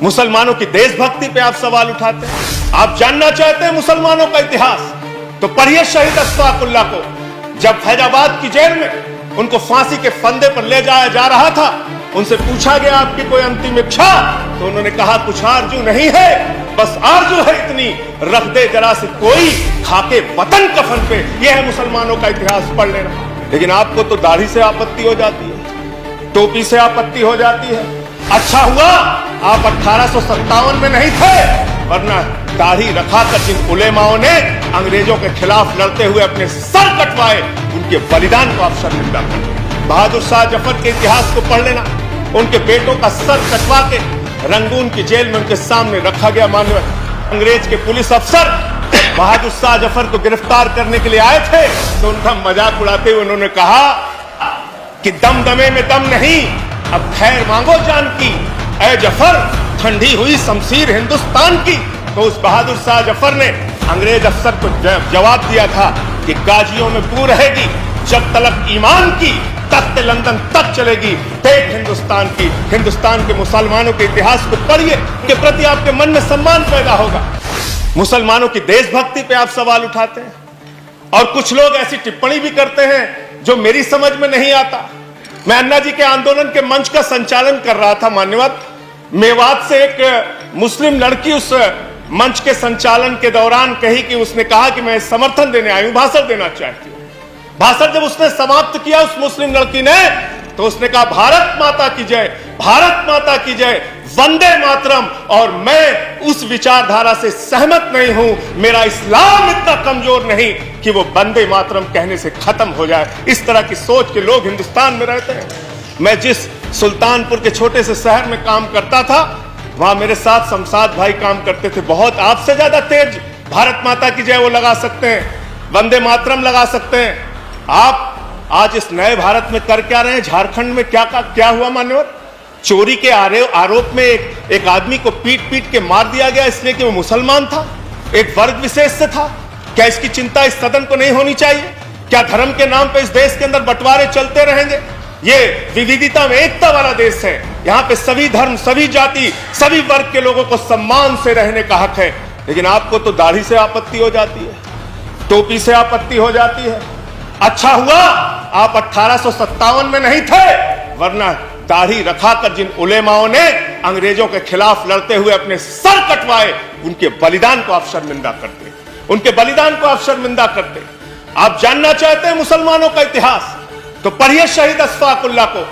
मुसलमानों की देशभक्ति पे आप सवाल उठाते हैं। आप जानना चाहते हैं मुसलमानों का इतिहास, तो पढ़िए शहीद अशफाकुल्लाह को। जब फैजाबाद की जेल में उनको फांसी के फंदे पर ले जाया जा रहा था, उनसे पूछा गया आपकी कोई अंतिम इच्छा, तो उन्होंने कहा कुछ आरजू नहीं है, बस आरजू है इतनी, रख दे जरा से कोई खाके वतन कफन पे। यह है मुसलमानों का इतिहास पढ़ लेना। लेकिन आपको तो दाढ़ी से आपत्ति हो जाती है, टोपी से आपत्ति हो जाती है। अच्छा हुआ आप 1857 में नहीं थे, वरना दाढ़ी रखाकर जिन उलेमाओं ने अंग्रेजों के खिलाफ लड़ते हुए अपने सर कटवाए, उनके बलिदान को आप शर्मिंदा कर। बहादुर शाह जफर के इतिहास को पढ़ लेना। उनके बेटों का सर कटवा के रंगून की जेल में उनके सामने रखा गया। मानव अंग्रेज के पुलिस अफसर बहादुर शाह जफर को गिरफ्तार करने के लिए आए थे, तो उनका मजाक उड़ाते हुए उन्होंने कहा कि दम दमे में दम नहीं, अब खैर मांगो जान की, ऐ जफर ठंडी हुई शमशीर हिंदुस्तान की। तो उस बहादुर शाह जफर ने अंग्रेज अफसर को जवाब दिया था कि गाजियों में बू रहेगी, जब तलक ईमान की, तख्त लंदन तक चलेगी। देख हिंदुस्तान की, हिंदुस्तान के मुसलमानों के इतिहास को पढ़िए, के प्रति आपके मन में सम्मान पैदा होगा। मुसलमानों की देशभक्ति पे आप सवाल उठाते हैं, और कुछ लोग ऐसी टिप्पणी भी करते हैं जो मेरी समझ में नहीं आता। मैं अन्ना जी के आंदोलन के मंच का संचालन कर रहा था मान्यवर। मेवात से एक मुस्लिम लड़की उस मंच के संचालन के दौरान कही कि उसने कहा कि मैं समर्थन देने आई हूं, भाषण देना चाहती हूं। भाषण जब उसने समाप्त किया उस मुस्लिम लड़की ने, तो उसने कहा भारत माता की जय, भारत माता की जय, वंदे मातरम। और मैं उस विचारधारा से सहमत नहीं हूं। मेरा इस्लाम इतना कमजोर नहीं कि वो वंदे मातरम कहने से खत्म हो जाए। इस तरह की सोच के लोग हिंदुस्तान में रहते हैं। मैं जिस सुल्तानपुर के छोटे से शहर में काम करता था, वहां मेरे साथ शमशाद भाई काम करते थे। बहुत आपसे ज्यादा तेज भारत माता की जय वो लगा सकते हैं, वंदे मातरम लगा सकते हैं। आप आज इस नए भारत में कर क्या रहे हैं? झारखंड में क्या हुआ मान्यवर? चोरी के आरोप में एक आदमी को पीट के मार दिया गया, इसलिए कि वो मुसलमान था, एक वर्ग विशेष से था। क्या इसकी चिंता इस सदन को नहीं होनी चाहिए? क्या धर्म के नाम पे इस देश के अंदर बंटवारे चलते रहेंगे? ये विविधता में एकता वाला देश है। यहाँ पे सभी धर्म, सभी जाति, सभी वर्ग के लोगों को सम्मान से रहने का हक है। लेकिन आपको तो दाढ़ी से आपत्ति हो जाती है, टोपी से आपत्ति हो जाती है। अच्छा हुआ आप 1857 में नहीं थे, वरना दाढ़ी रखाकर जिन उलेमाओं ने अंग्रेजों के खिलाफ लड़ते हुए अपने सर कटवाए, उनके बलिदान को आप शर्मिंदा करते, उनके बलिदान को आप शर्मिंदा करते। आप जानना चाहते हैं मुसलमानों का इतिहास, तो पढ़िए शहीद अशफाकुल्लाह को।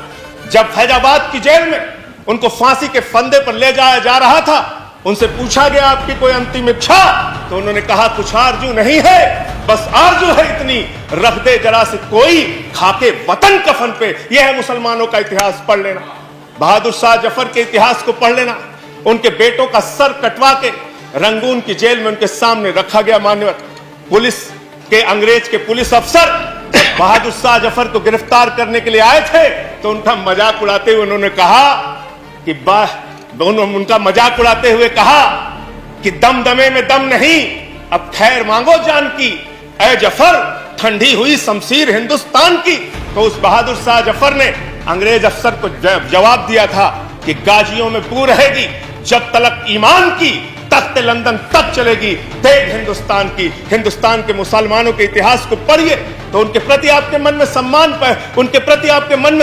जब फैजाबाद की जेल में उनको फांसी के फंदे पर ले जाया जा रहा था, उनसे पूछा गया आपकी कोई अंतिम इच्छा, तो उन्होंने कहा कुछ आरजू नहीं है, बस आरजू है इतनी, रख दे जरा से कोई खाके वतन कफन पे। यह है मुसलमानों का इतिहास पढ़ लेना। बहादुर शाह जफर के इतिहास को पढ़ लेना। उनके बेटों का सर कटवा के रंगून की जेल में उनके सामने रखा गया। मान्यवर पुलिस के, अंग्रेज के पुलिस अफसर बहादुर शाह जफर को गिरफ्तार करने के लिए आए थे, तो उनका मजाक उड़ाते हुए उन्होंने कहा कि दम दमे में दम नहीं, अब खैर मांगो जान की, ऐ जफर ठंडी हुई शमशीर हिंदुस्तान की। तो उस बहादुर शाह जफर ने अंग्रेज अफसर को जवाब दिया था कि गाजियों में बू रहेगी, जब तलक ईमान की, तख्त लंदन तक चलेगी। देख हिंदुस्तान की, हिंदुस्तान के मुसलमानों के इतिहास को पढ़िए, तो उनके प्रति आपके मन में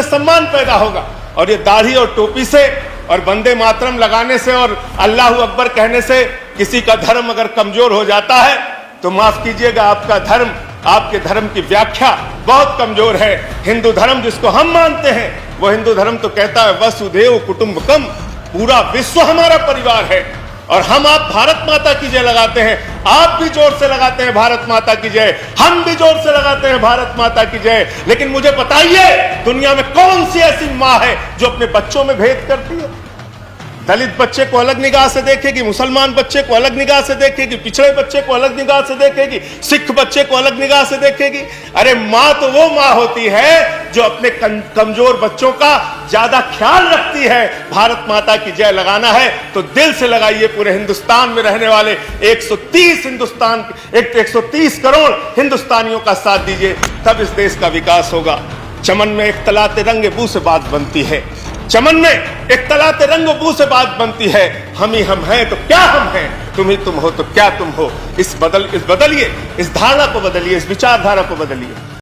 सम्मान पैदा होगा। और ये दाढ़ी और टोपी से और वंदे मातरम लगाने से और अल्लाह अकबर कहने से किसी का धर्म अगर कमजोर हो जाता है, तो माफ कीजिएगा, आपका धर्म, आपके धर्म की व्याख्या बहुत कमजोर है। हिंदू धर्म जिसको हम मानते हैं, वो हिंदू धर्म तो कहता है वसुधैव कुटुंबकम, पूरा विश्व हमारा परिवार है। और आप भारत माता की जय लगाते हैं, आप भी जोर से लगाते हैं भारत माता की जय, हम भी जोर से लगाते हैं भारत माता की जय। लेकिन मुझे बताइए, दुनिया में कौन सी ऐसी मां है जो अपने बच्चों में भेद करती है? दलित बच्चे को अलग निगाह से देखेगी, मुसलमान बच्चे को अलग निगाह से देखेगी, पिछड़े बच्चे को अलग निगाह से देखेगी, सिख बच्चे को अलग निगाह से देखेगी। अरे मां तो वो मां होती है जो अपने कमजोर बच्चों का ज्यादा ख्याल रखती है। भारत माता की जय लगाना है तो दिल से लगाइए। पूरे हिंदुस्तान में रहने वाले 130 करोड़ हिंदुस्तानियों का साथ दीजिए, तब इस देश का विकास होगा। चमन में इख्तलाते रंग बू से बात बनती है, चमन में एक तलाते रंग बू से बात बनती है, हम ही हम हैं तो क्या हम हैं, तुम ही तुम हो तो क्या तुम हो। इस बदलिए, इस धारणा को बदलिए, इस विचारधारा को बदलिए।